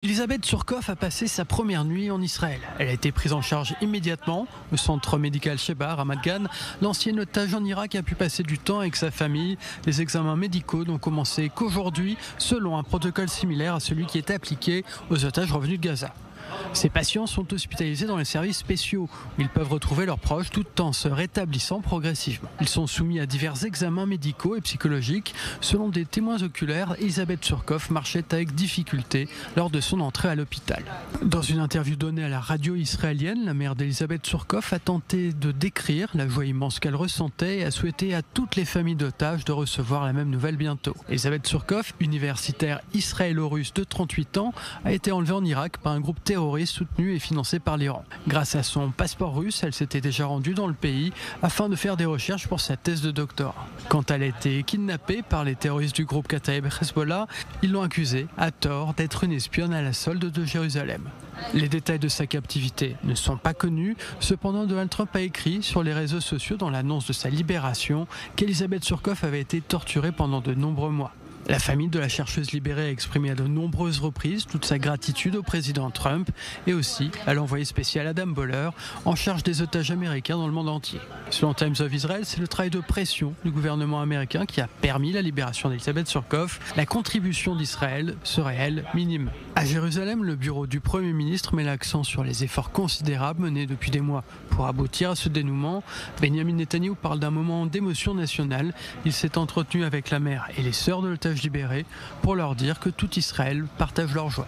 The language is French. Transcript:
Elisabeth Surkov a passé sa première nuit en Israël. Elle a été prise en charge immédiatement au centre médical Sheba, Ramat Gan. L'ancienne otage en Irak a pu passer du temps avec sa famille. Les examens médicaux n'ont commencé qu'aujourd'hui, selon un protocole similaire à celui qui est appliqué aux otages revenus de Gaza. Ces patients sont hospitalisés dans les services spéciaux où ils peuvent retrouver leurs proches tout en se rétablissant progressivement. Ils sont soumis à divers examens médicaux et psychologiques. Selon des témoins oculaires, Elisabeth Surkov marchait avec difficulté lors de son entrée à l'hôpital. Dans une interview donnée à la radio israélienne, la mère d'Elisabeth Surkov a tenté de décrire la joie immense qu'elle ressentait et a souhaité à toutes les familles d'otages de recevoir la même nouvelle bientôt. Elisabeth Surkov, universitaire israélo-russe de 38 ans, a été enlevée en Irak par un groupe terroriste soutenu et financé par l'Iran. Grâce à son passeport russe, elle s'était déjà rendue dans le pays afin de faire des recherches pour sa thèse de doctorat. Quand elle a été kidnappée par les terroristes du groupe Kataeb Hezbollah, ils l'ont accusée, à tort, d'être une espionne à la solde de Jérusalem. Les détails de sa captivité ne sont pas connus, cependant Donald Trump a écrit sur les réseaux sociaux dans l'annonce de sa libération qu'Elisabeth Surkov avait été torturée pendant de nombreux mois. La famille de la chercheuse libérée a exprimé à de nombreuses reprises toute sa gratitude au président Trump et aussi à l'envoyé spécial Adam Boehler en charge des otages américains dans le monde entier. Selon Times of Israel, c'est le travail de pression du gouvernement américain qui a permis la libération d'Elisabeth Surkov. La contribution d'Israël serait, elle, minime. À Jérusalem, le bureau du Premier ministre met l'accent sur les efforts considérables menés depuis des mois pour aboutir à ce dénouement. Benjamin Netanyahou parle d'un moment d'émotion nationale. Il s'est entretenu avec la mère et les sœurs de l'otage libéré pour leur dire que tout Israël partage leur joie.